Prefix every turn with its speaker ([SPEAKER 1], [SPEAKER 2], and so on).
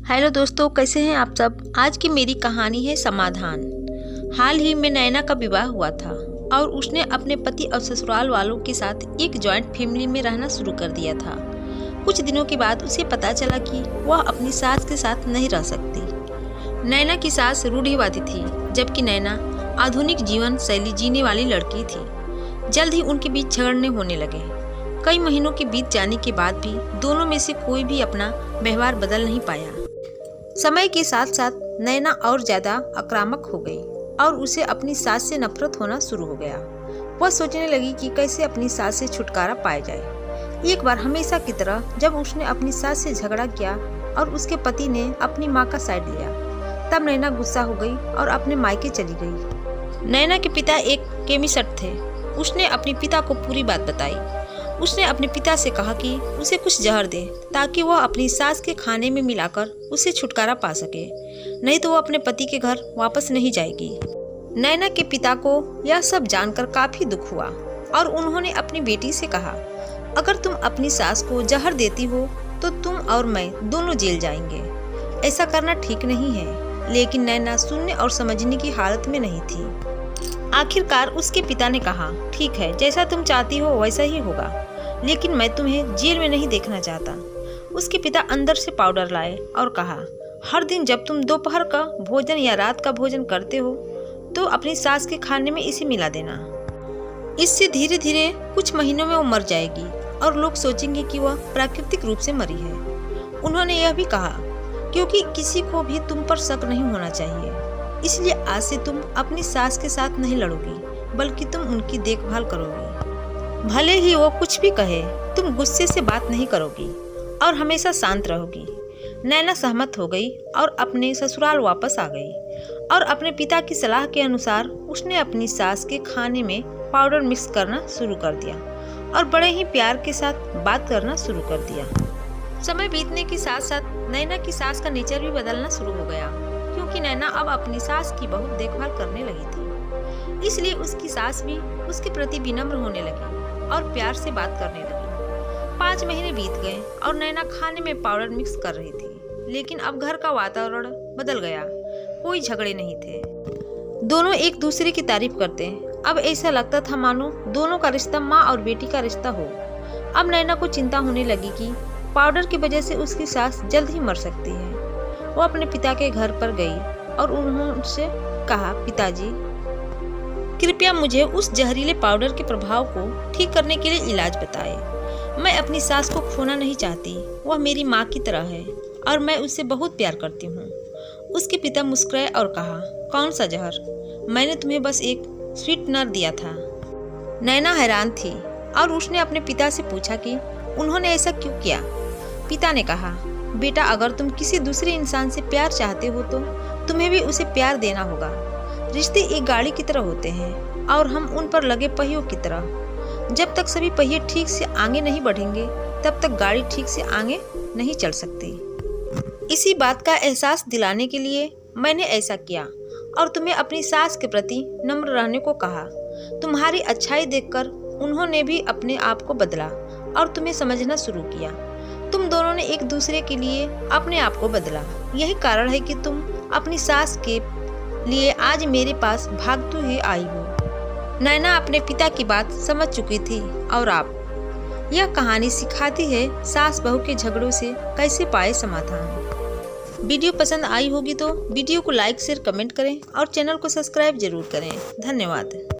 [SPEAKER 1] Hello दोस्तों, कैसे हैं आप सब। आज की मेरी कहानी है समाधान। हाल ही में नैना का विवाह हुआ था और उसने अपने पति और ससुराल वालों के साथ एक जॉइंट फैमिली में रहना शुरू कर दिया था। कुछ दिनों के बाद उसे पता चला कि वह अपनी सास के साथ नहीं रह सकती। नैना की सास रूढ़िवादी थी, जबकि नैना आधुनिक जीवन शैली जीने वाली लड़की थी। जल्द ही उनके बीच झगड़ने होने लगे। कई महीनों के बीत जाने के बाद भी दोनों में से कोई भी अपना व्यवहार बदल नहीं पाया। समय के साथ साथ नैना और ज्यादा आक्रामक हो गई और उसे अपनी सास से नफरत होना शुरू हो गया। वह सोचने लगी कि कैसे अपनी सास से छुटकारा पाया जाए। एक बार हमेशा की तरह जब उसने अपनी सास से झगड़ा किया और उसके पति ने अपनी माँ का साइड लिया, तब नैना गुस्सा हो गई और अपने मायके चली गई। नैना के पिता एक केमिस्ट थे। उसने अपने पिता को पूरी बात बताई। उसने अपने पिता से कहा कि उसे कुछ जहर दे ताकि वह अपनी सास के खाने में मिलाकर उसे छुटकारा पा सके, नहीं तो वह अपने पति के घर वापस नहीं जाएगी। नैना के पिता को यह सब जानकर काफी दुख हुआ और उन्होंने अपनी बेटी से कहा, अगर तुम अपनी सास को जहर देती हो तो तुम और मैं दोनों जेल जाएंगे। ऐसा करना ठीक नहीं है। लेकिन नैना सुनने और समझने की हालत में नहीं थी। आखिरकार उसके पिता ने कहा, ठीक है, जैसा तुम चाहती हो वैसा ही होगा, लेकिन मैं तुम्हें जेल में नहीं देखना चाहता। उसके पिता अंदर से पाउडर लाए और कहा, हर दिन जब तुम दोपहर का भोजन या रात का भोजन करते हो तो अपनी सास के खाने में इसे मिला देना। इससे धीरे धीरे कुछ महीनों में वो मर जाएगी और लोग सोचेंगे कि वह प्राकृतिक रूप से मरी है। उन्होंने यह भी कहा, क्योंकि किसी को भी तुम पर शक नहीं होना चाहिए, इसलिए आज से तुम अपनी सास के साथ नहीं लड़ोगी, बल्कि तुम उनकी देखभाल करोगी। भले ही वो कुछ भी कहे, तुम गुस्से से बात नहीं करोगी और हमेशा शांत रहोगी। नैना सहमत हो गई और अपने ससुराल वापस आ गई और अपने पिता की सलाह के अनुसार उसने अपनी सास के खाने में पाउडर मिक्स करना शुरू कर दिया और बड़े ही प्यार के साथ बात करना शुरू कर दिया। समय बीतने के साथ साथ नैना की सास का नेचर भी बदलना शुरू हो गया, क्योंकि नैना अब अपनी सास की बहुत देखभाल करने लगी थी। इसलिए उसकी सास भी उसके प्रति विनम्र होने लगी और प्यार से बात करने लगी। 5 महीने बीत गए और नैना खाने में पाउडर मिक्स कर रही थी, लेकिन अब घर का वातावरण बदल गया। कोई झगड़े नहीं थे। दोनों एक दूसरे की तारीफ करते। अब ऐसा लगता था मानो दोनों का रिश्ता माँ और बेटी का रिश्ता हो। अब नैना को चिंता होने लगी कि पाउडर की वजह से उसकी सास जल्द ही मर सकती है। वो अपने पिता के घर पर गई और उन्होंने कहा, पिताजी, कृपया मुझे उस जहरीले पाउडर के प्रभाव को ठीक करने के लिए इलाज बताएं। मैं अपनी सास को खोना नहीं चाहती। वह मेरी माँ की तरह है और मैं उससे बहुत प्यार करती हूँ। उसके पिता मुस्कुराए और कहा, कौन सा जहर? मैंने तुम्हें बस एक स्वीटनर दिया था। नैना हैरान थी और उसने अपने पिता से पूछा कि उन्होंने ऐसा क्यों किया। पिता ने कहा, बेटा, अगर तुम किसी दूसरे इंसान से प्यार चाहते हो तो तुम्हें भी उसे प्यार देना होगा। रिश्ते एक गाड़ी की तरह होते हैं और हम उन पर लगे पहियों की तरह। जब तक सभी पहिए ठीक से आगे नहीं बढ़ेंगे, तब तक गाड़ी ठीक से आगे नहीं चल सकती। इसी बात का एहसास दिलाने के लिए मैंने ऐसा किया और तुम्हें अपनी सास के प्रति नम्र रहने को कहा। तुम्हारी अच्छाई देखकर उन्होंने भी अपने आप को बदला और तुम्हें समझना शुरू किया। तुम दोनों ने एक दूसरे के लिए अपने आप को बदला। यही कारण है कि तुम अपनी सास के लिए आज मेरे पास भागते हुए आई हो। नैना अपने पिता की बात समझ चुकी थी और आप यह कहानी सिखाती है सास बहू के झगड़ों से कैसे पाए समाधान। वीडियो पसंद आई होगी तो वीडियो को लाइक शेयर कमेंट करें और चैनल को सब्सक्राइब जरूर करें। धन्यवाद।